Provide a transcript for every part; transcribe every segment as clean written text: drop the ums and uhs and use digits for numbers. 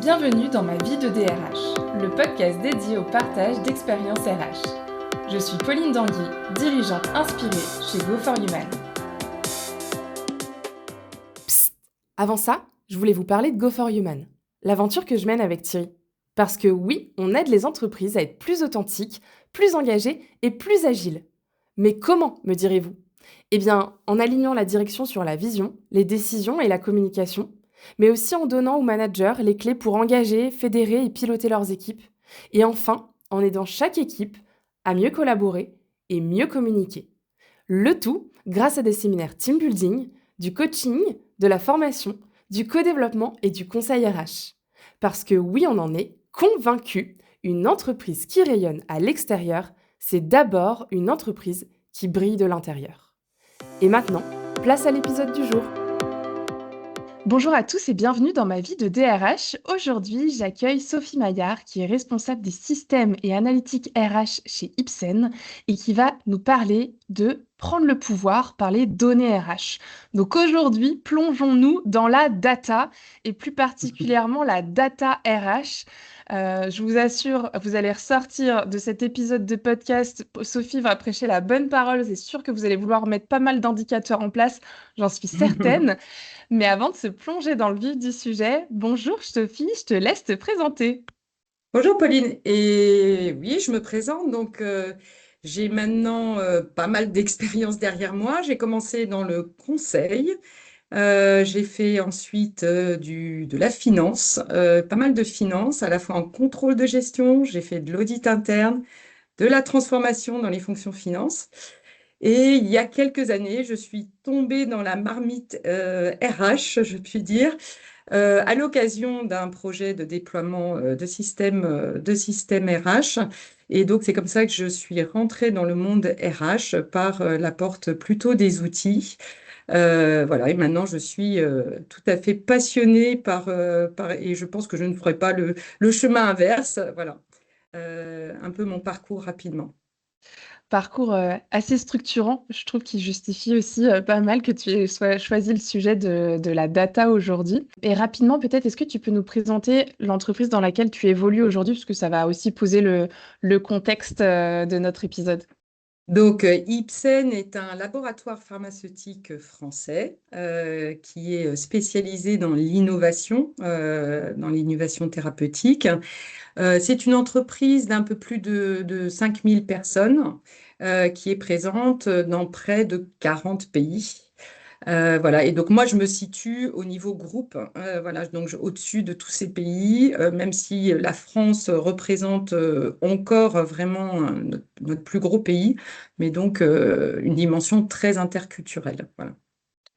Bienvenue dans ma vie de DRH, le podcast dédié au partage d'expériences RH. Je suis Pauline Danguy, dirigeante inspirée chez Go for Human. Psst. Avant ça, je voulais vous parler de Go for Human, l'aventure que je mène avec Thierry. Parce que oui, on aide les entreprises à être plus authentiques, plus engagées et plus agiles. Mais comment, me direz-vous? Eh bien, en alignant la direction sur la vision, les décisions et la communication, mais aussi en donnant aux managers les clés pour engager, fédérer et piloter leurs équipes. Et enfin, en aidant chaque équipe à mieux collaborer et mieux communiquer. Le tout grâce à des séminaires team building, du coaching, de la formation, du co-développement et du conseil RH. Parce que oui, on en est convaincu, une entreprise qui rayonne à l'extérieur, c'est d'abord une entreprise qui brille de l'intérieur. Et maintenant, place à l'épisode du jour. Bonjour à tous et bienvenue dans ma vie de DRH. Aujourd'hui, j'accueille Sophie Maillard qui est responsable des systèmes et analytiques RH chez Ipsen et qui va nous parler de prendre le pouvoir par les données RH. Donc aujourd'hui, plongeons-nous dans la data et plus particulièrement la data RH. Je vous assure, vous allez ressortir de cet épisode de podcast. Sophie va prêcher la bonne parole. C'est sûr que vous allez vouloir mettre pas mal d'indicateurs en place, j'en suis certaine. Mais avant de se plonger dans le vif du sujet, bonjour Sophie, je te laisse te présenter. Bonjour Pauline, et oui, je me présente. Donc, j'ai maintenant pas mal d'expérience derrière moi. J'ai commencé dans le conseil. J'ai fait ensuite de la finance, pas mal de finance, à la fois en contrôle de gestion. J'ai fait de l'audit interne, de la transformation dans les fonctions finance. Et il y a quelques années, je suis tombée dans la marmite RH, je puis dire, à l'occasion d'un projet de déploiement de système RH. Et donc, c'est comme ça que je suis rentrée dans le monde RH par la porte plutôt des outils. Voilà, et maintenant, je suis tout à fait passionnée et je pense que je ne ferai pas le chemin inverse. Voilà, un peu mon parcours rapidement. Parcours assez structurant, je trouve qu'il justifie aussi pas mal que tu aies choisi le sujet de la data aujourd'hui. Et rapidement, peut-être, est-ce que tu peux nous présenter l'entreprise dans laquelle tu évolues aujourd'hui, parce que ça va aussi poser le contexte de notre épisode. Donc, Ipsen est un laboratoire pharmaceutique français qui est spécialisé dans l'innovation thérapeutique. C'est une entreprise d'un peu plus de 5000 personnes qui est présente dans près de 40 pays. Voilà. Et donc moi, je me situe au niveau groupe, voilà, donc au-dessus de tous ces pays, même si la France représente encore vraiment notre plus gros pays, mais donc une dimension très interculturelle. Voilà.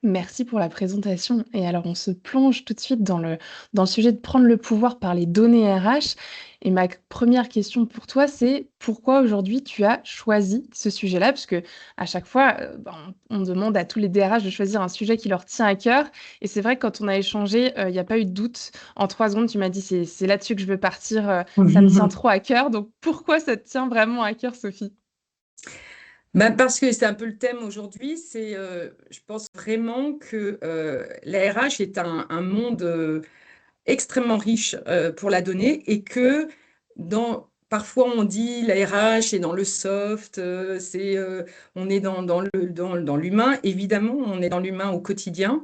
Merci pour la présentation. Et alors, on se plonge tout de suite dans le sujet de prendre le pouvoir par les données RH. Et ma première question pour toi, c'est pourquoi aujourd'hui tu as choisi ce sujet-là? Parce que à chaque fois, on demande à tous les DRH de choisir un sujet qui leur tient à cœur. Et c'est vrai que quand on a échangé, il n'y a pas eu de doute. En 3 secondes, tu m'as dit, c'est là-dessus que je veux partir. Ça me tient trop à cœur. Donc, pourquoi ça te tient vraiment à cœur, Sophie? Ben, parce que c'est un peu le thème aujourd'hui. Je pense vraiment que la RH est un monde extrêmement riche pour la donnée et que parfois on dit la RH est dans le soft, on est dans l'humain. Évidemment, on est dans l'humain au quotidien.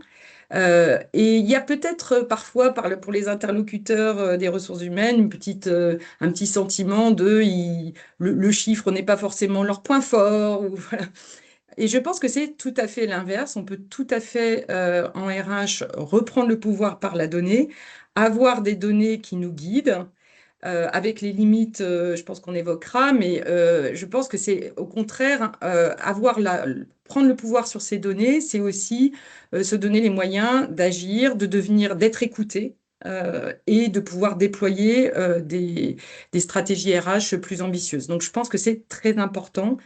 Et il y a peut-être parfois pour les interlocuteurs des ressources humaines un petit sentiment le chiffre n'est pas forcément leur point fort. Voilà. Et je pense que c'est tout à fait l'inverse. On peut tout à fait, en RH, reprendre le pouvoir par la donnée, avoir des données qui nous guident, avec les limites, je pense qu'on évoquera, mais je pense que c'est au contraire, prendre le pouvoir sur ces données, c'est aussi se donner les moyens d'agir, d'être écouté. Et de pouvoir déployer des stratégies RH plus ambitieuses. Donc, je pense que c'est très important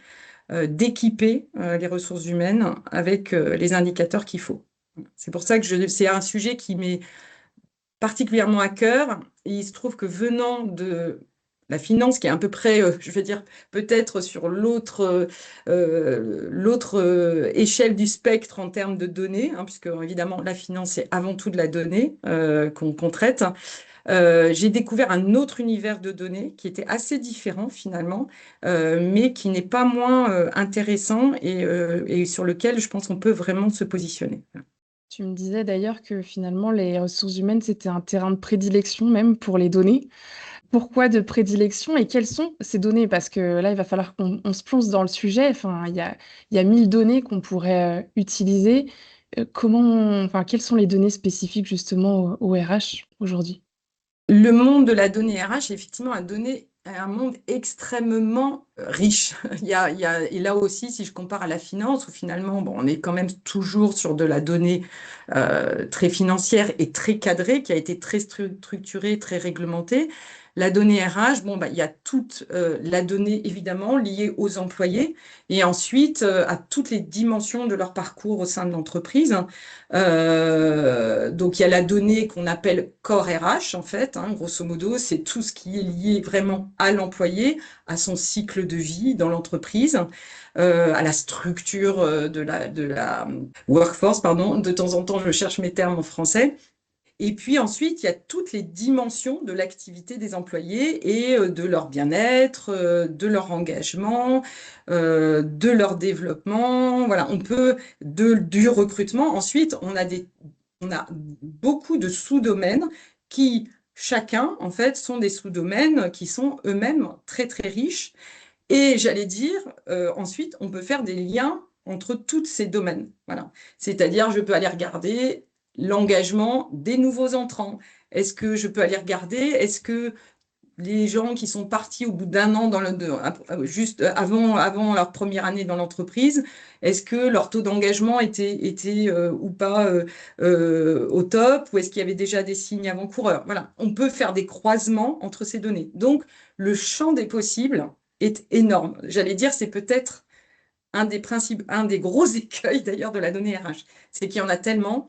d'équiper les ressources humaines avec les indicateurs qu'il faut. C'est pour ça que c'est un sujet qui m'est particulièrement à cœur. Et il se trouve que venant de la finance, qui est à peu près, je veux dire, peut-être sur l'autre échelle du spectre en termes de données, hein, puisque évidemment la finance, c'est avant tout de la donnée qu'on traite. j'ai découvert un autre univers de données qui était assez différent finalement, mais qui n'est pas moins intéressant et sur lequel je pense qu'on peut vraiment se positionner. Tu me disais d'ailleurs que finalement, les ressources humaines, c'était un terrain de prédilection même pour les données. Pourquoi de prédilection et quelles sont ces données? Parce que là, il va falloir qu'on se plonge dans le sujet. Enfin, il y a 1000 données qu'on pourrait utiliser. Enfin, quelles sont les données spécifiques justement au RH aujourd'hui? Le monde de la donnée RH est effectivement un monde extrêmement riche. Et là aussi, si je compare à la finance, où finalement, bon, on est quand même toujours sur de la donnée très financière et très cadrée, qui a été très structurée, très réglementée. La donnée RH, bon, bah, il y a toute la donnée évidemment liée aux employés et ensuite à toutes les dimensions de leur parcours au sein de l'entreprise. Donc, il y a la donnée qu'on appelle Core RH, en fait, hein, grosso modo, c'est tout ce qui est lié vraiment à l'employé, à son cycle de vie dans l'entreprise, à la structure de la workforce, pardon. De temps en temps, je cherche mes termes en français. Et puis ensuite, il y a toutes les dimensions de l'activité des employés et de leur bien-être, de leur engagement, de leur développement. Voilà, du recrutement. Ensuite, on a beaucoup de sous-domaines qui, chacun, en fait, sont des sous-domaines qui sont eux-mêmes très, très riches. Et j'allais dire, ensuite, on peut faire des liens entre tous ces domaines. Voilà. C'est-à-dire, je peux aller regarder l'engagement des nouveaux entrants. Est-ce que je peux aller regarder, est-ce que les gens qui sont partis au bout d'un an juste avant leur première année dans l'entreprise, est-ce que leur taux d'engagement était ou pas au top, ou est-ce qu'il y avait déjà des signes avant-coureurs? Voilà, on peut faire des croisements entre ces données. Donc, le champ des possibles est énorme. J'allais dire, c'est peut-être un des gros écueils d'ailleurs de la donnée RH. C'est qu'il y en a tellement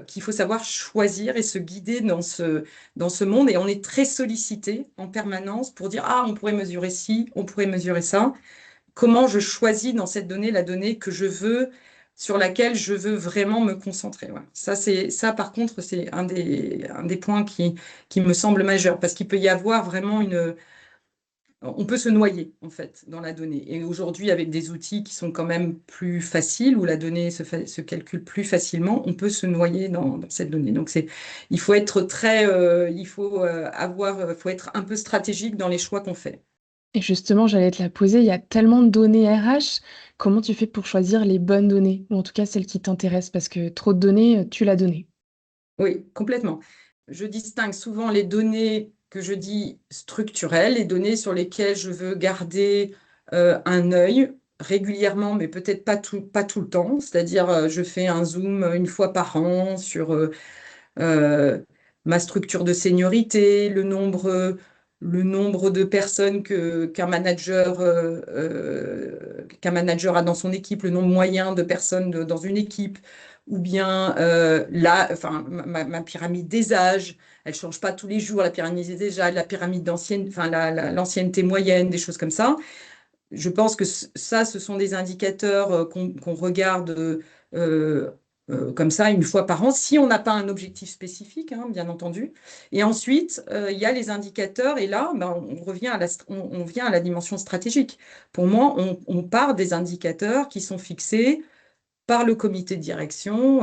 qu'il faut savoir choisir et se guider dans ce monde. Et on est très sollicité en permanence pour dire, ah, on pourrait mesurer ci, on pourrait mesurer ça. Comment je choisis dans cette donnée la donnée que je veux, sur laquelle je veux vraiment me concentrer. Voilà. Ça, par contre, c'est un des points qui me semble majeur, parce qu'il peut y avoir vraiment on peut se noyer, en fait, dans la donnée. Et aujourd'hui, avec des outils qui sont quand même plus faciles, où la donnée se calcule plus facilement, on peut se noyer dans cette donnée. Donc, il faut être faut être un peu stratégique dans les choix qu'on fait. Et justement, j'allais te la poser, il y a tellement de données RH. Comment tu fais pour choisir les bonnes données? Ou en tout cas celles qui t'intéressent, parce que trop de données, tu l'as donné. Oui, complètement. Je distingue souvent les données que je dis structurelles, les données sur lesquelles je veux garder un œil régulièrement, mais peut-être pas tout le temps. C'est-à-dire, je fais un zoom une fois par an sur euh, ma structure de seniorité, le nombre de personnes qu'un manager a dans son équipe, le nombre moyen de personnes dans une équipe, ou bien enfin, ma pyramide des âges. Elle ne change pas tous les jours, la pyramide des âges, la pyramide d'ancienne, enfin, l'ancienneté moyenne, des choses comme ça. Je pense que ça, ce sont des indicateurs qu'on regarde comme ça une fois par an, si on n'a pas un objectif spécifique, hein, bien entendu. Et ensuite, il y a les indicateurs, et là, ben, on vient à la dimension stratégique. Pour moi, on part des indicateurs qui sont fixés par le comité de direction,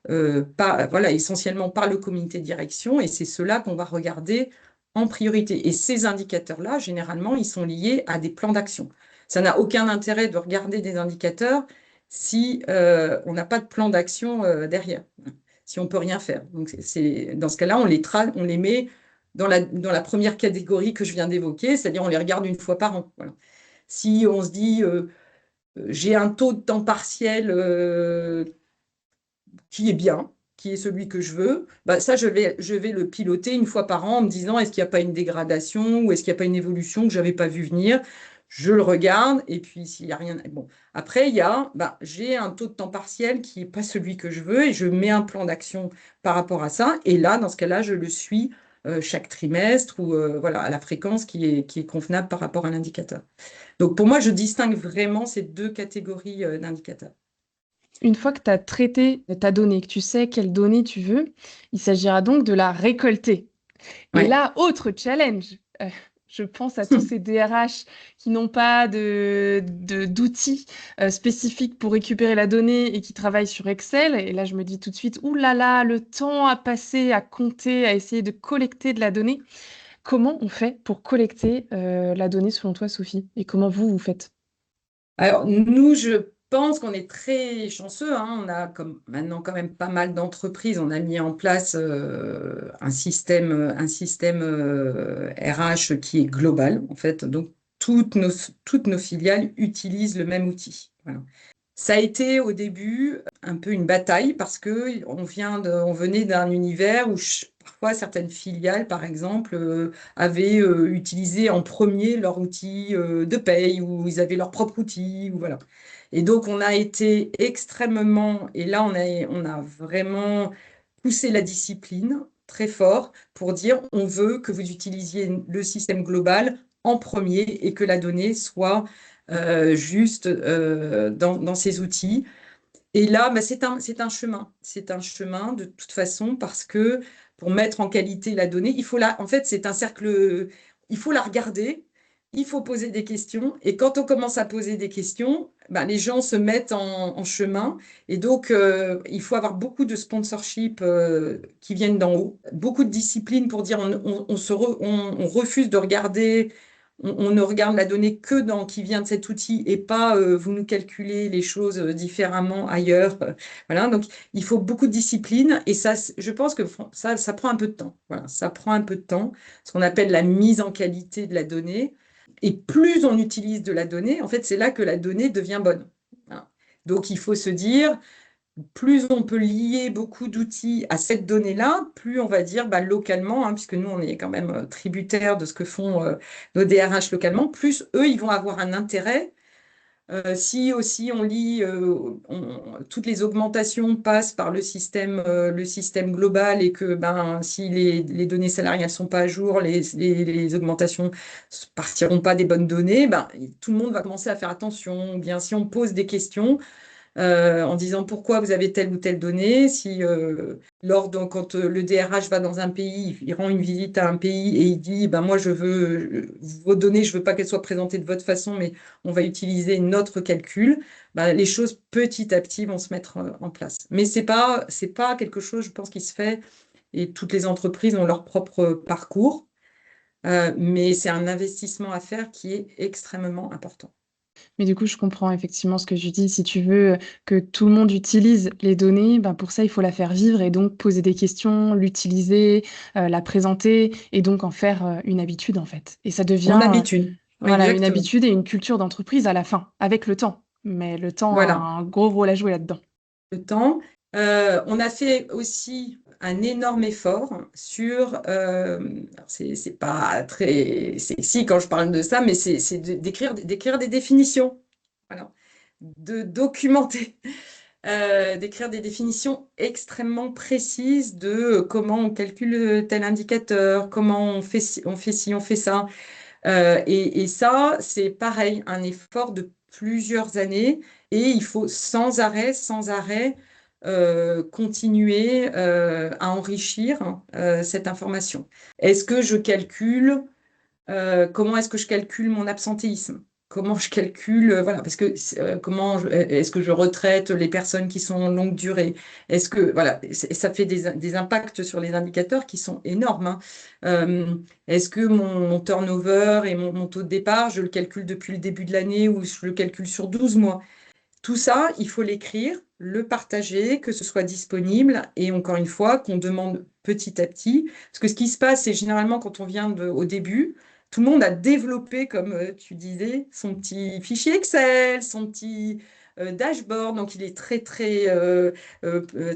voilà, essentiellement par le comité de direction, et c'est cela qu'on va regarder en priorité. Et ces indicateurs-là, généralement, ils sont liés à des plans d'action. Ça n'a aucun intérêt de regarder des indicateurs si on n'a pas de plan d'action derrière, si on ne peut rien faire. Donc, dans ce cas-là, on les met dans la première catégorie que je viens d'évoquer, c'est-à-dire on les regarde une fois par an. Voilà. Si on se dit j'ai un taux de temps partiel qui est bien, qui est celui que je veux, bah ça, je vais le piloter une fois par an en me disant est-ce qu'il n'y a pas une dégradation ou est-ce qu'il n'y a pas une évolution que je n'avais pas vu venir. Je le regarde et puis s'il n'y a rien. Bon. Après, j'ai un taux de temps partiel qui n'est pas celui que je veux et je mets un plan d'action par rapport à ça. Et là, dans ce cas-là, je le suis chaque trimestre ou voilà, à la fréquence qui est convenable par rapport à l'indicateur. Donc pour moi, je distingue vraiment ces deux catégories d'indicateurs. Une fois que tu as traité ta donnée, que tu sais quelle donnée tu veux, il s'agira donc de la récolter. Et Ouais. là, autre challenge. Je pense à tous ces DRH qui n'ont pas d'outils spécifiques pour récupérer la donnée et qui travaillent sur Excel. Et là, je me dis tout de suite, ouh là là, le temps à passer, à compter, à essayer de collecter de la donnée. Comment on fait pour collecter la donnée selon toi, Sophie? Et comment vous faites? Alors, nous, je pense qu'on est très chanceux, hein. On a comme maintenant quand même pas mal d'entreprises. On a mis en place un système RH qui est global, en fait. Donc, toutes nos filiales utilisent le même outil. Voilà. Ça a été au début un peu une bataille parce que on venait d'un univers où parfois certaines filiales, par exemple, avaient utilisé en premier leur outil de paye ou ils avaient leur propre outil ou voilà. Et donc on a été extrêmement et là on a vraiment poussé la discipline très fort pour dire on veut que vous utilisiez le système global en premier et que la donnée soit juste dans ces outils. Et là, bah, c'est un chemin. C'est un chemin de toute façon parce que pour mettre en qualité la donnée, en fait, c'est un cercle, il faut la regarder, il faut poser des questions. Et quand on commence à poser des questions, bah, les gens se mettent en chemin. Et donc, il faut avoir beaucoup de sponsorship qui viennent d'en haut, beaucoup de discipline pour dire on refuse de regarder on ne regarde la donnée que qui vient de cet outil et pas vous nous calculez les choses différemment ailleurs. Voilà, donc il faut beaucoup de discipline et ça, je pense que ça prend un peu de temps. Voilà, ça prend un peu de temps, ce qu'on appelle la mise en qualité de la donnée. Et plus on utilise de la donnée, en fait, c'est là que la donnée devient bonne. Voilà. Donc il faut se dire, plus on peut lier beaucoup d'outils à cette donnée-là, plus on va dire bah, localement, hein, puisque nous, on est quand même tributaires de ce que font nos DRH localement, plus eux, ils vont avoir un intérêt. Si aussi on lit, toutes les augmentations passent par le système global et que ben, si les données salariales ne sont pas à jour, les augmentations ne partiront pas des bonnes données, ben, tout le monde va commencer à faire attention. Ou bien si on pose des questions, en disant pourquoi vous avez telle ou telle donnée. Si quand le DRH va dans un pays, il rend une visite à un pays et il dit ben moi je veux vos données, je veux pas qu'elles soient présentées de votre façon, mais on va utiliser notre calcul. Ben, les choses petit à petit vont se mettre en place. Mais c'est pas quelque chose, je pense, qui se fait et toutes les entreprises ont leur propre parcours. Mais c'est un investissement à faire qui est extrêmement important. Mais du coup, je comprends effectivement ce que tu dis. Si tu veux que tout le monde utilise les données, ben pour ça, il faut la faire vivre et donc poser des questions, l'utiliser, la présenter et donc en faire une habitude en fait. Et ça Mon devient habitude, voilà, une exactement. habitude et une culture d'entreprise à la fin, avec le temps. Mais le temps a Voilà. un gros rôle à jouer là-dedans. Le temps. On a fait aussi un énorme effort sur, alors c'est pas très sexy quand je parle de ça, mais c'est d'écrire des définitions, voilà, de documenter, d'écrire des définitions extrêmement précises de comment on calcule tel indicateur, comment on fait ci, on fait ça. Et ça, c'est pareil, un effort de plusieurs années et il faut sans arrêt continuer à enrichir cette information. Est-ce que je calcule comment est-ce que je calcule mon absentéisme? Comment je calcule, voilà, parce que est-ce que je retraite les personnes qui sont en longue durée? Est-ce que, voilà, ça fait des impacts sur les indicateurs qui sont énormes, hein. Est-ce que mon turnover et mon taux de départ, je le calcule depuis le début de l'année ou je le calcule sur 12 mois? Tout ça, il faut l'écrire, le partager, que ce soit disponible et encore une fois, qu'on demande petit à petit. Parce que ce qui se passe, c'est généralement quand on vient au début, tout le monde a développé, comme tu disais, son petit fichier Excel, son petit dashboard. Donc, il est très, très,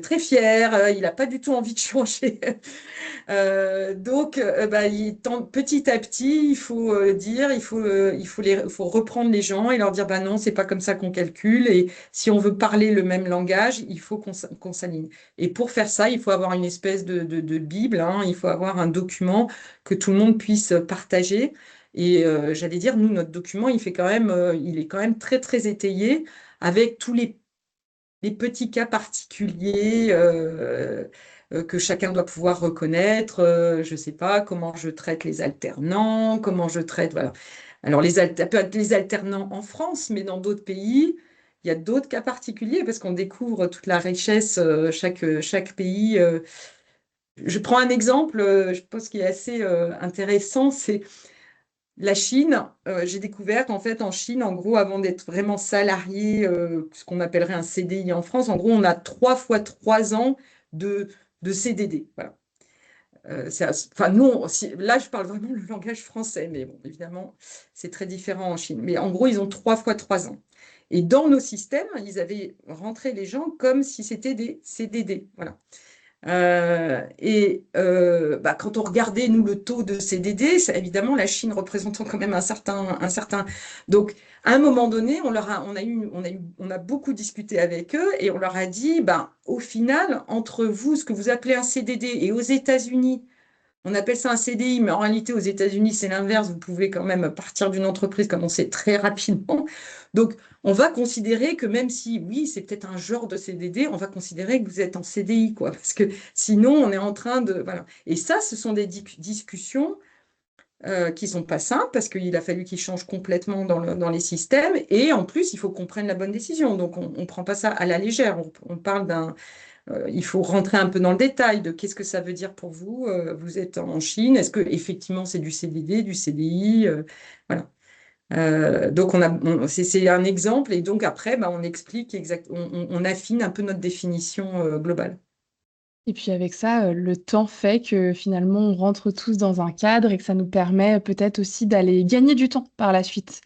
très fier. Il n'a pas du tout envie de changer. Donc, bah, petit à petit, il faut dire, il faut reprendre les gens et leur dire, bah non, c'est pas comme ça qu'on calcule. Et si on veut parler le même langage, il faut qu'on s'aligne. Et pour faire ça, il faut avoir une espèce de Bible, hein, il faut avoir un document que tout le monde puisse partager. Et j'allais dire, nous, notre document, il est quand même très, très étayé avec tous les les petits cas particuliers que chacun doit pouvoir reconnaître. Je ne sais pas comment je traite les alternants, comment je traite, voilà. Alors, ça peut être les alternants en France, mais dans d'autres pays, il y a d'autres cas particuliers parce qu'on découvre toute la richesse, chaque pays. Je prends un exemple, je pense qui est assez intéressant, c'est la Chine. J'ai découvert qu'en fait, en Chine, en gros, avant d'être vraiment salarié, ce qu'on appellerait un CDI en France, en gros, on a 3 fois 3 ans de, de CDD. Voilà. Enfin, nous, là, je parle vraiment le langage français, mais bon, évidemment, c'est très différent en Chine. Mais en gros, ils ont 3 fois 3 ans. Et dans nos systèmes, ils avaient rentré les gens comme si c'était des CDD. Voilà. Quand on regardait, nous, le taux de CDD, évidemment, la Chine représentant quand même un certain. Donc, à un moment donné, on a beaucoup discuté avec eux et on leur a dit, au final, entre vous, ce que vous appelez un CDD et aux États-Unis, on appelle ça un CDI, mais en réalité, aux États-Unis, c'est l'inverse. Vous pouvez quand même partir d'une entreprise, comme on sait, très rapidement. Donc, on va considérer que même si, oui, c'est peut-être un genre de CDD, on va considérer que vous êtes en CDI, quoi. Parce que sinon, on est en train de. Voilà. Et ça, ce sont des discussions qui ne sont pas simples, parce qu'il a fallu qu'ils changent complètement dans les systèmes. Et en plus, il faut qu'on prenne la bonne décision. Donc, on ne prend pas ça à la légère. On parle d'un. Il faut rentrer un peu dans le détail de qu'est-ce que ça veut dire pour vous. Vous êtes en Chine, est-ce que effectivement c'est du CDD, du CDI, voilà. Donc c'est un exemple et donc après on explique on affine un peu notre définition globale. Et puis avec ça, le temps fait que finalement on rentre tous dans un cadre et que ça nous permet peut-être aussi d'aller gagner du temps par la suite.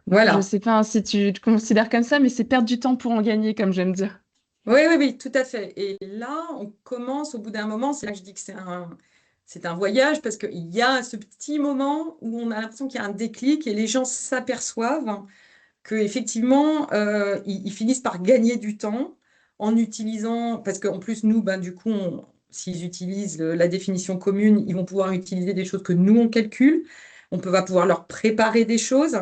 Je Voilà. sais pas, hein, si tu te considères comme ça, mais c'est perdre du temps pour en gagner, comme j'aime dire. Oui, oui, oui, tout à fait. Et là, on commence au bout d'un moment, c'est là que je dis que c'est un voyage, parce qu'il y a ce petit moment où on a l'impression qu'il y a un déclic et les gens s'aperçoivent qu'effectivement, ils finissent par gagner du temps en utilisant, parce qu'en plus, nous, du coup, s'ils utilisent la définition commune, ils vont pouvoir utiliser des choses que nous, on calcule. Va pouvoir leur préparer des choses.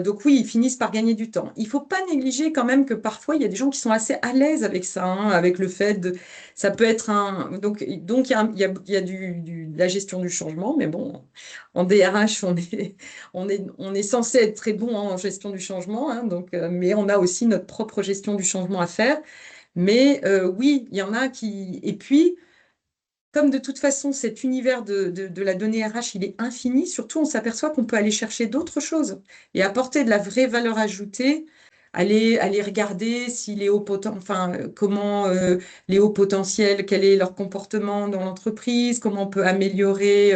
Donc oui, ils finissent par gagner du temps. Il ne faut pas négliger quand même que parfois, il y a des gens qui sont assez à l'aise avec ça, hein, avec le fait de. Ça peut être un. Donc il y a de la gestion du changement, mais bon, en DRH, on est censé être très bon en gestion du changement, hein, mais on a aussi notre propre gestion du changement à faire. Mais oui, il y en a qui. Et puis, comme de toute façon, cet univers de la donnée RH, il est infini, surtout on s'aperçoit qu'on peut aller chercher d'autres choses et apporter de la vraie valeur ajoutée, aller regarder si enfin, comment les hauts potentiels, quel est leur comportement dans l'entreprise, comment on peut améliorer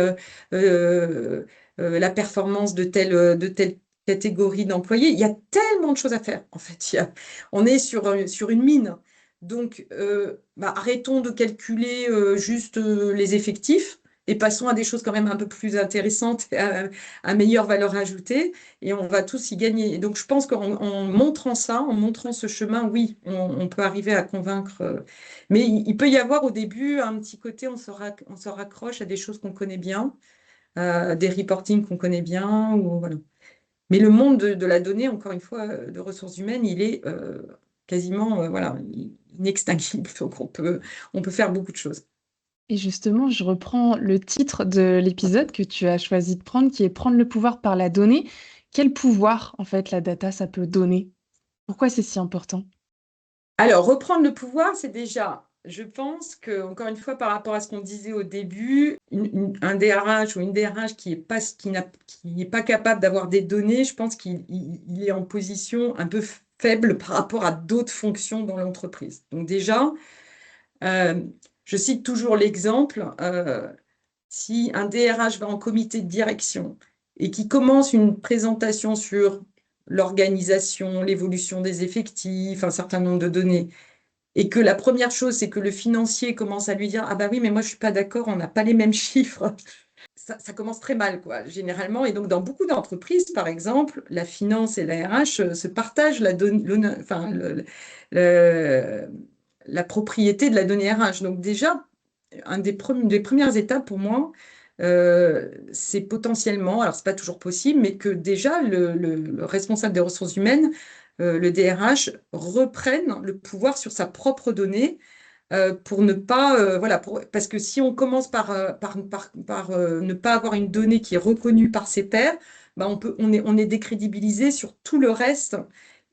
euh, la performance de telle catégorie d'employés. Il y a tellement de choses à faire, en fait. On est sur une mine. Donc, arrêtons de calculer juste les effectifs et passons à des choses quand même un peu plus intéressantes et à meilleure valeur ajoutée et on va tous y gagner. Et donc, je pense qu'en montrant ça, en montrant ce chemin, oui, on peut arriver à convaincre. Mais il peut y avoir au début un petit côté, on se raccroche à des choses qu'on connaît bien, des reportings qu'on connaît bien. Voilà. Mais le monde de la donnée, encore une fois, de ressources humaines, il est quasiment voilà, inextinguible. Donc, on peut faire beaucoup de choses. Et justement, je reprends le titre de l'épisode que tu as choisi de prendre, qui est Prendre le pouvoir par la donnée. Quel pouvoir, en fait, la data, ça peut donner? Pourquoi c'est si important? Alors, reprendre le pouvoir, c'est déjà, je pense que, encore une fois, par rapport à ce qu'on disait au début, un DRH ou une DRH qui n'est pas capable d'avoir des données, je pense qu'il est en position un peu faible par rapport à d'autres fonctions dans l'entreprise. Donc déjà, euh, je cite toujours l'exemple, si un DRH va en comité de direction et qui commence une présentation sur l'organisation, l'évolution des effectifs, un certain nombre de données, et que la première chose, c'est que le financier commence à lui dire, ah bah oui, mais moi je suis pas d'accord, on n'a pas les mêmes chiffres. Ça commence très mal, quoi, généralement. Et donc, dans beaucoup d'entreprises, par exemple, la finance et la RH se partagent enfin, le- la propriété de la donnée RH. Donc, déjà, des premières étapes pour moi, c'est potentiellement, alors c'est pas toujours possible, mais que déjà le responsable des ressources humaines le DRH reprenne le pouvoir sur sa propre donnée pour ne pas, voilà, parce que si on commence par ne pas avoir une donnée qui est reconnue par ses pairs, bah on est décrédibilisé sur tout le reste.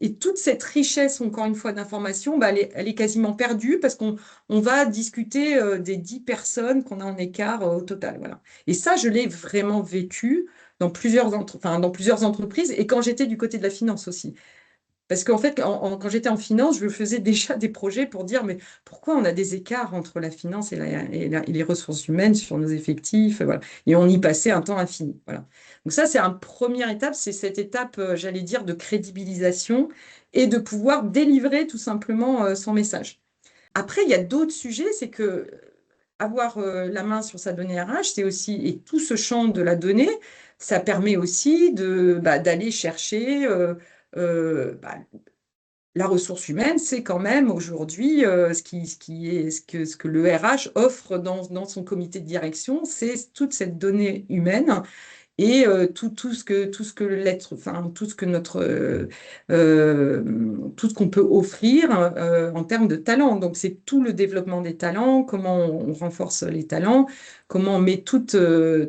Et toute cette richesse, encore une fois, d'informations, bah, elle est quasiment perdue parce qu'on va discuter des 10 personnes qu'on a en écart au total. Voilà. Et ça, je l'ai vraiment vécu dans dans plusieurs entreprises et quand j'étais du côté de la finance aussi. Parce qu'en fait, quand j'étais en finance, je faisais déjà des projets pour dire, mais pourquoi on a des écarts entre la finance et les ressources humaines sur nos effectifs, voilà. Et on y passait un temps infini. Voilà. Donc ça, c'est une première étape, c'est cette étape, j'allais dire, de crédibilisation et de pouvoir délivrer tout simplement son message. Après, il y a d'autres sujets, c'est que avoir la main sur sa donnée RH, c'est aussi, et tout ce champ de la donnée, ça permet aussi d'aller chercher bah, la ressource humaine, c'est quand même aujourd'hui ce que le RH offre dans son comité de direction, c'est toute cette donnée humaine et tout ce que l'être, enfin tout ce que tout ce qu'on peut offrir en termes de talent. Donc c'est tout le développement des talents, comment on renforce les talents, comment on met euh,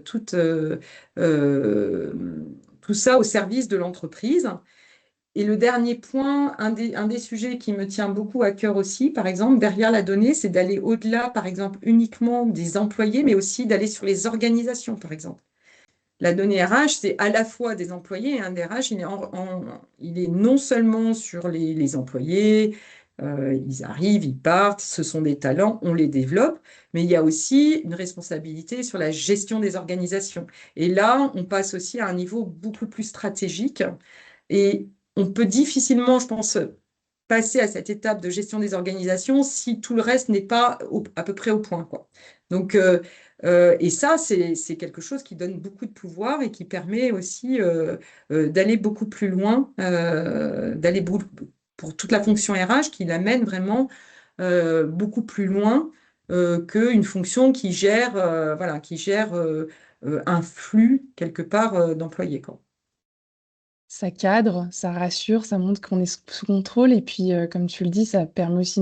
tout ça au service de l'entreprise. Et le dernier point, un des sujets qui me tient beaucoup à cœur aussi, par exemple, derrière la donnée, c'est d'aller au-delà, par exemple, uniquement des employés, mais aussi d'aller sur les organisations, par exemple. La donnée RH, c'est à la fois des employés, et un DRH, il est non seulement sur les employés, ils arrivent, ils partent, ce sont des talents, on les développe, mais il y a aussi une responsabilité sur la gestion des organisations. Et là, on passe aussi à un niveau beaucoup plus stratégique et on peut difficilement, je pense, passer à cette étape de gestion des organisations si tout le reste n'est pas à peu près au point, quoi. Donc, et ça, c'est quelque chose qui donne beaucoup de pouvoir et qui permet aussi d'aller beaucoup plus loin, pour toute la fonction RH, qui l'amène vraiment beaucoup plus loin qu'une fonction qui gère, voilà, qui gère un flux quelque part d'employés, quoi. Ça cadre, ça rassure, ça montre qu'on est sous contrôle et puis, comme tu le dis, ça permet aussi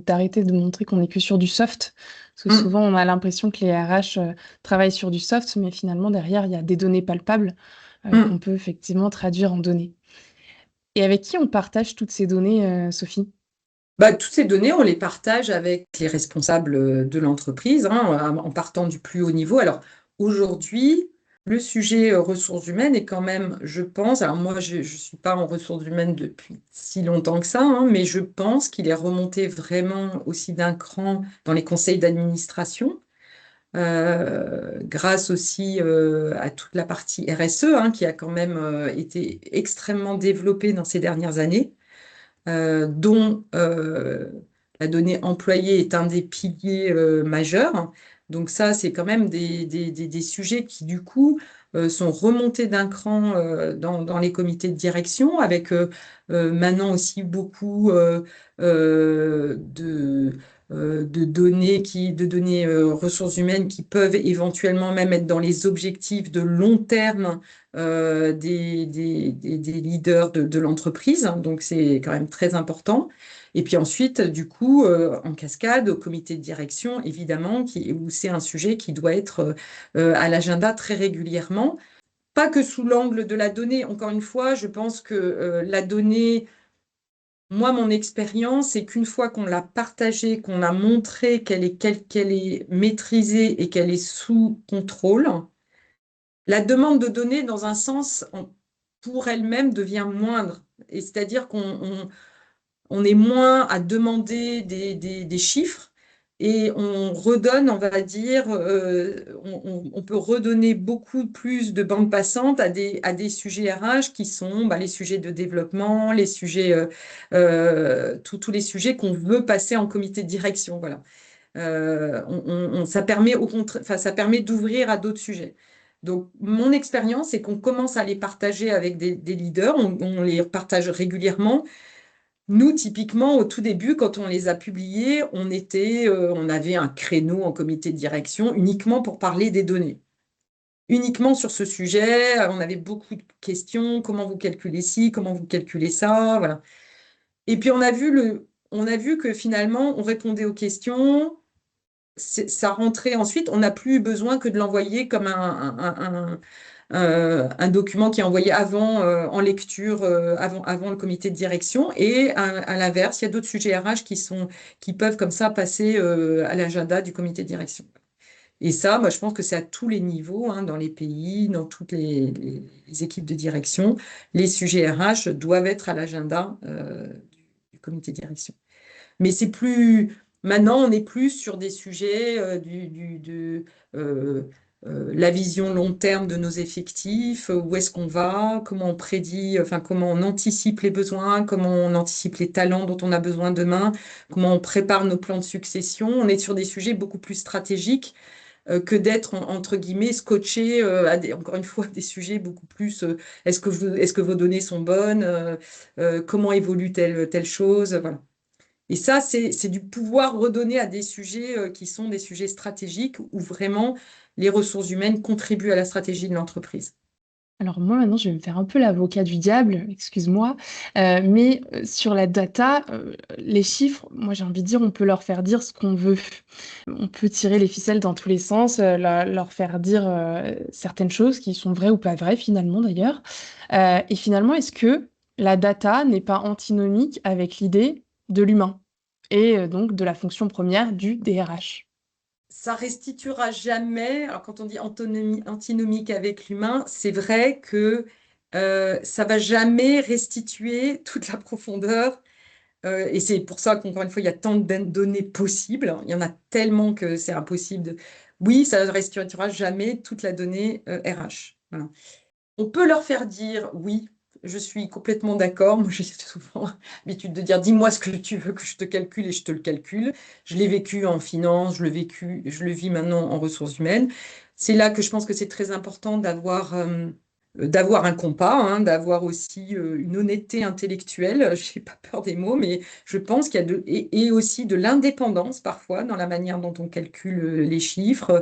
d'arrêter de montrer qu'on n'est que sur du soft. Parce que Mm, souvent, on a l'impression que les RH travaillent sur du soft, mais finalement, derrière, il y a des données palpables qu'on mm. peut effectivement traduire en données. Et avec qui on partage toutes ces données, Sophie? Bah, toutes ces données, on les partage avec les responsables de l'entreprise, hein, en partant du plus haut niveau. Alors aujourd'hui, le sujet ressources humaines est quand même, je pense, alors moi je ne suis pas en ressources humaines depuis si longtemps que ça, hein, mais je pense qu'il est remonté vraiment aussi d'un cran dans les conseils d'administration, grâce aussi à toute la partie RSE, hein, qui a quand même été extrêmement développée dans ces dernières années dont la donnée employée est un des piliers majeurs. Donc ça, c'est quand même des sujets qui, du coup, sont remontés d'un cran dans les comités de direction, avec maintenant aussi beaucoup de données ressources humaines qui peuvent éventuellement même être dans les objectifs de long terme des leaders de l'entreprise. Donc, c'est quand même très important. Et puis ensuite, du coup, en cascade, au comité de direction, évidemment, où c'est un sujet qui doit être à l'agenda très régulièrement. Pas que sous l'angle de la donnée. Encore une fois, je pense que la donnée, moi, mon expérience, c'est qu'une fois qu'on l'a partagée, qu'on a montré qu'elle est maîtrisée et qu'elle est sous contrôle, la demande de données, dans un sens, pour elle-même devient moindre. Et c'est-à-dire on est moins à demander des chiffres et on redonne, on va dire, on peut redonner beaucoup plus de bande passante à des sujets RH qui sont bah, les sujets de développement, les sujets, tous les sujets qu'on veut passer en comité de direction. Voilà. Ça permet au contraire, enfin, ça permet d'ouvrir à d'autres sujets. Donc, mon expérience, c'est qu'on commence à les partager avec des leaders, on les partage régulièrement. Nous, typiquement, au tout début, quand on les a publiés, on avait un créneau en comité de direction uniquement pour parler des données. uniquement sur ce sujet. On avait beaucoup de questions. Comment vous calculez ci? Comment vous calculez ça? Voilà. Et puis, on a vu que finalement, on répondait aux questions. Ça rentrait ensuite. On n'a plus besoin que de l'envoyer comme un document qui est envoyé avant, en lecture, avant le comité de direction. Et à l'inverse, il y a d'autres sujets RH qui peuvent comme ça passer à l'agenda du comité de direction. Et ça, moi, je pense que c'est à tous les niveaux, hein, dans les pays, dans toutes les équipes de direction. Les sujets RH doivent être à l'agenda du comité de direction. Mais c'est plus. Maintenant, on est plus sur des sujets de euh, la vision long terme de nos effectifs, où est-ce qu'on va, comment on prédit, enfin, comment on anticipe les besoins, comment on anticipe les talents dont on a besoin demain, comment on prépare nos plans de succession. On est sur des sujets beaucoup plus stratégiques que d'être, entre guillemets, scotché encore une fois, des sujets beaucoup plus est-ce que vos données sont bonnes, comment évolue telle chose, voilà. Et ça, c'est du pouvoir redonner à des sujets qui sont des sujets stratégiques où vraiment les ressources humaines contribuent à la stratégie de l'entreprise. Alors moi maintenant je vais me faire un peu l'avocat du diable, excuse-moi, mais sur la data, les chiffres, moi j'ai envie de dire on peut leur faire dire ce qu'on veut. On peut tirer les ficelles dans tous les sens, leur faire dire certaines choses qui sont vraies ou pas vraies finalement d'ailleurs. Et finalement, est-ce que la data n'est pas antinomique avec l'idée de l'humain et donc de la fonction première du DRH? Ça restituera jamais, alors quand on dit antinomique avec l'humain, c'est vrai que ça va jamais restituer toute la profondeur. Et c'est pour ça qu'encore une fois, il y a tant de données possibles. Il y en a tellement que c'est impossible de. Oui, ça ne restituera jamais toute la donnée RH. Voilà. On peut leur faire dire oui, je suis complètement d'accord. Moi, j'ai souvent l'habitude de dire dis-moi ce que tu veux que je te calcule et je te le calcule. Je l'ai vécu en finance, je le vis maintenant en ressources humaines. C'est là que je pense que c'est très important d'avoir un compas, hein, d'avoir aussi une honnêteté intellectuelle. Je n'ai pas peur des mots, mais je pense qu'il y a et aussi de l'indépendance parfois dans la manière dont on calcule les chiffres.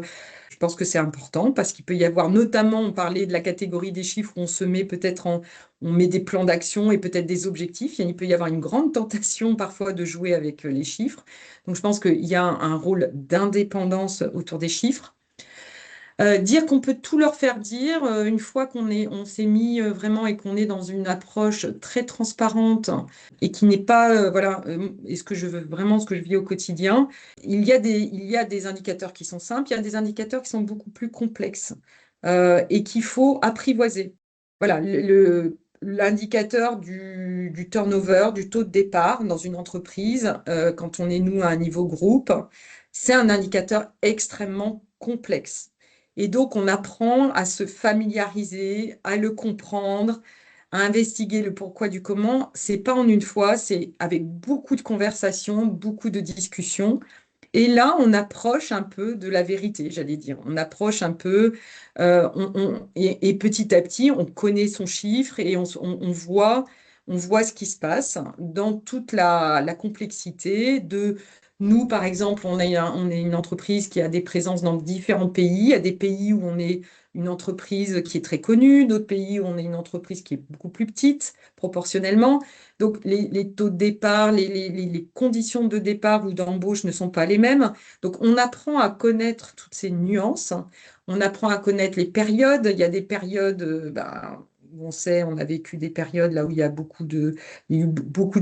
Je pense que c'est important parce qu'il peut y avoir, notamment, on parlait de la catégorie des chiffres où on se met on met des plans d'action et peut-être des objectifs. Il peut y avoir une grande tentation parfois de jouer avec les chiffres. Donc, je pense qu'il y a un rôle d'indépendance autour des chiffres. Dire qu'on peut tout leur faire dire, une fois on s'est mis vraiment et qu'on est dans une approche très transparente et qui n'est pas, voilà, et ce que je veux vraiment, ce que je vis au quotidien, il y a des indicateurs qui sont simples, il y a des indicateurs qui sont beaucoup plus complexes et qu'il faut apprivoiser. Voilà, l'indicateur du turnover, du taux de départ dans une entreprise, quand on est nous à un niveau groupe, c'est un indicateur extrêmement complexe. Et donc, on apprend à se familiariser, à le comprendre, à investiguer le pourquoi du comment. C'est pas en une fois, c'est avec beaucoup de conversations, beaucoup de discussions. Et là, on approche un peu de la vérité, j'allais dire. On approche un peu, et petit à petit, on connaît son chiffre et on voit ce qui se passe dans toute la complexité de nous, par exemple, on est une entreprise qui a des présences dans différents pays. Il y a des pays où on est une entreprise qui est très connue, d'autres pays où on est une entreprise qui est beaucoup plus petite proportionnellement. Donc, les taux de départ, les conditions de départ ou d'embauche ne sont pas les mêmes. Donc, on apprend à connaître toutes ces nuances. On apprend à connaître les périodes. Il y a des périodes, où on sait, on a vécu des périodes là où il y a eu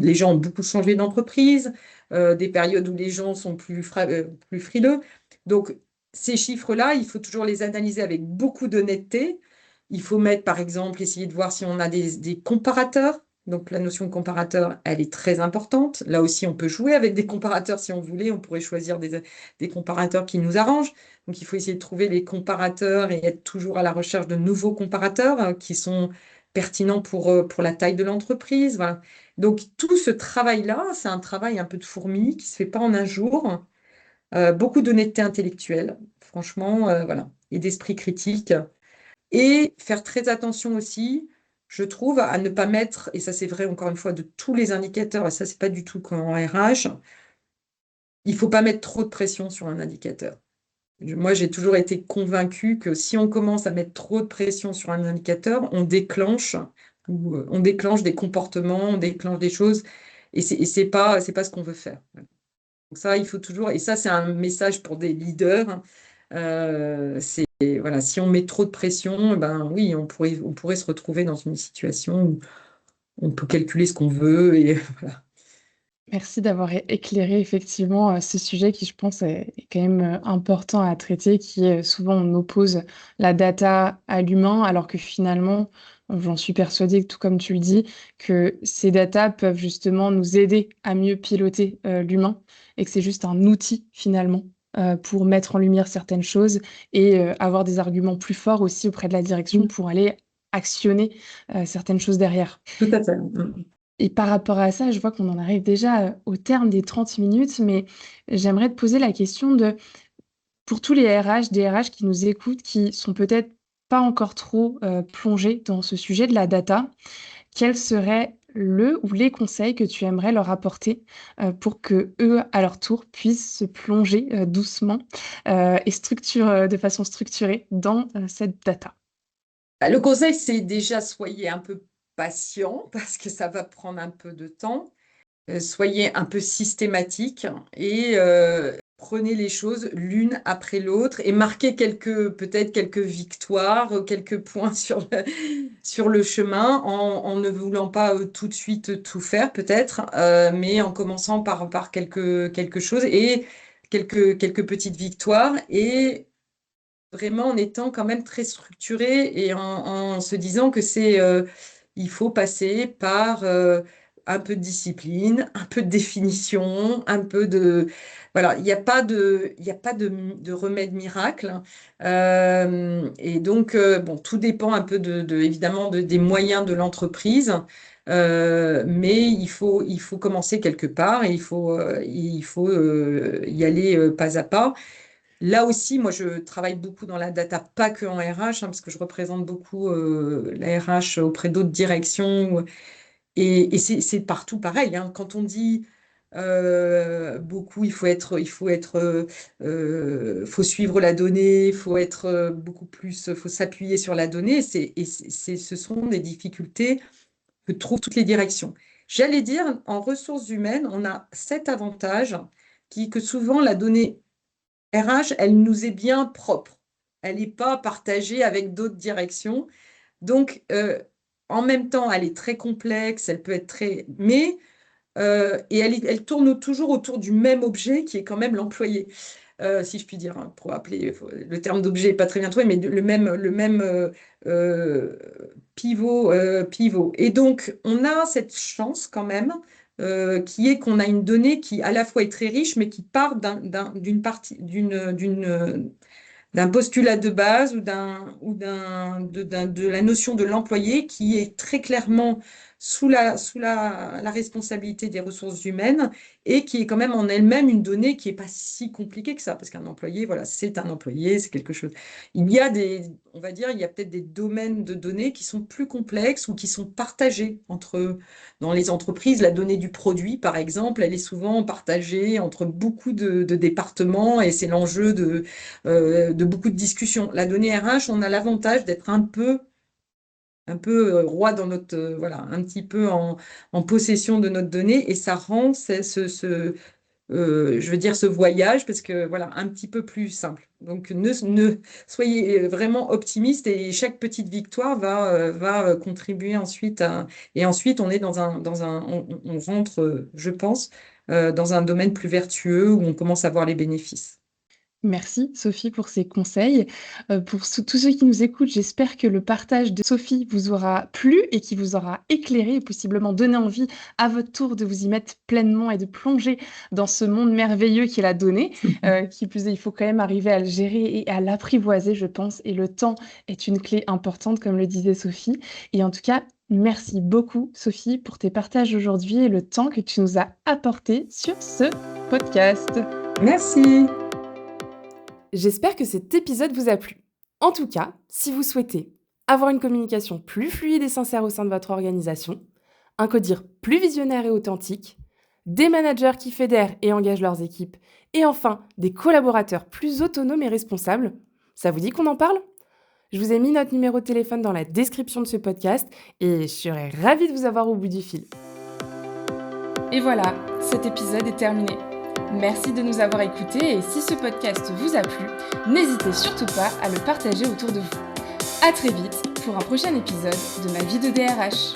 les gens ont beaucoup changé d'entreprise, des périodes où les gens sont plus frileux. Donc, ces chiffres-là, il faut toujours les analyser avec beaucoup d'honnêteté. Il faut mettre, par exemple, essayer de voir si on a des comparateurs. Donc, la notion de comparateur, elle est très importante. Là aussi, on peut jouer avec des comparateurs si on voulait. On pourrait choisir des comparateurs qui nous arrangent. Donc, il faut essayer de trouver les comparateurs et être toujours à la recherche de nouveaux comparateurs qui sont pertinents pour la taille de l'entreprise. Voilà. Donc, tout ce travail-là, c'est un travail un peu de fourmi qui ne se fait pas en un jour. Beaucoup d'honnêteté intellectuelle, franchement, voilà, et d'esprit critique. Et faire très attention aussi, je trouve, à ne pas mettre, et ça c'est vrai encore une fois de tous les indicateurs, et ça c'est pas du tout qu'en RH, il faut pas mettre trop de pression sur un indicateur. Moi, j'ai toujours été convaincue que si on commence à mettre trop de pression sur un indicateur, on déclenche des comportements, on déclenche des choses, et c'est pas ce qu'on veut faire. Donc ça, il faut toujours, et ça, c'est un message pour des leaders. C'est voilà, si on met trop de pression, ben oui, on pourrait se retrouver dans une situation où on peut calculer ce qu'on veut et voilà. Merci d'avoir éclairé effectivement ce sujet qui, je pense, est quand même important à traiter, qui est souvent on oppose la data à l'humain, alors que finalement, j'en suis persuadée, tout comme tu le dis, que ces datas peuvent justement nous aider à mieux piloter l'humain et que c'est juste un outil finalement pour mettre en lumière certaines choses et avoir des arguments plus forts aussi auprès de la direction Mm. pour aller actionner certaines choses derrière. Tout à fait. Mm. Et par rapport à ça, je vois qu'on en arrive déjà, au terme des 30 minutes, mais j'aimerais te poser la question de pour tous les RH, DRH qui nous écoutent, qui sont peut-être pas encore trop, plongés dans ce sujet de la data, quel serait le ou les conseils que tu aimerais leur apporter, pour qu'eux, à leur tour, puissent se plonger, doucement, et de façon structurée dans, cette data? Bah, le conseil, c'est déjà soyez un peu patient parce que ça va prendre un peu de temps. Soyez un peu systématique et prenez les choses l'une après l'autre et marquez peut-être quelques victoires, quelques points sur le chemin en ne voulant pas tout de suite tout faire peut-être, mais en commençant par quelque chose et quelques petites victoires et vraiment en étant quand même très structuré et en se disant que il faut passer par un peu de discipline, un peu de définition, voilà, il n'y a pas de remède miracle. Et donc, bon, tout dépend un peu évidemment des moyens de l'entreprise. Mais il faut commencer quelque part et il faut y aller pas à pas. Là aussi, moi, je travaille beaucoup dans la data, pas que en RH, parce que je représente beaucoup la RH auprès d'autres directions. Et c'est partout pareil, hein. Quand on dit beaucoup, faut suivre la donnée, il faut être beaucoup plus, faut s'appuyer sur la donnée. Ce sont des difficultés que trouvent toutes les directions. J'allais dire, en ressources humaines, on a cet avantage que souvent la donnée RH, elle nous est bien propre. Elle n'est pas partagée avec d'autres directions. Donc, en même temps, elle est très complexe, elle peut être très... et elle tourne toujours autour du même objet qui est quand même l'employé, si je puis dire, hein, pour appeler... Le terme d'objet n'est pas très bien trouvé, mais le même euh, pivot. Et donc, on a cette chance quand même qui est qu'on a une donnée qui à la fois est très riche, mais qui part d'une partie, d'un postulat de base de la notion de l'employé qui est très clairement sous la responsabilité des ressources humaines et qui est quand même en elle-même une donnée qui n'est pas si compliquée que ça, parce qu'un employé, voilà, c'est un employé, c'est quelque chose. On va dire, il y a peut-être des domaines de données qui sont plus complexes ou qui sont partagés dans les entreprises. La donnée du produit, par exemple, elle est souvent partagée entre beaucoup de départements et c'est l'enjeu de beaucoup de discussions. La donnée RH, on a l'avantage d'être un peu roi dans notre, voilà, un petit peu en possession de notre donnée et ça rend je veux dire ce voyage parce que voilà un petit peu plus simple. Donc soyez vraiment optimiste et chaque petite victoire va contribuer ensuite et ensuite on est on rentre, je pense, dans un domaine plus vertueux où on commence à voir les bénéfices. Merci Sophie pour ces conseils. Pour tous ceux qui nous écoutent, j'espère que le partage de Sophie vous aura plu et qui vous aura éclairé et possiblement donné envie à votre tour de vous y mettre pleinement et de plonger dans ce monde merveilleux qui est la donnée. Qui plus est, il faut quand même arriver à le gérer et à l'apprivoiser, je pense, et le temps est une clé importante, comme le disait Sophie. Et en tout cas, merci beaucoup Sophie pour tes partages aujourd'hui et le temps que tu nous as apporté sur ce podcast. Merci. J'espère que cet épisode vous a plu. En tout cas, si vous souhaitez avoir une communication plus fluide et sincère au sein de votre organisation, un codir plus visionnaire et authentique, des managers qui fédèrent et engagent leurs équipes, et enfin des collaborateurs plus autonomes et responsables. Ça vous dit qu'on en parle ? Je vous ai mis notre numéro de téléphone dans la description de ce podcast et je serais ravie de vous avoir au bout du fil. Et voilà, cet épisode est terminé. Merci de nous avoir écoutés et si ce podcast vous a plu, n'hésitez surtout pas à le partager autour de vous. À très vite pour un prochain épisode de Ma vie de DRH.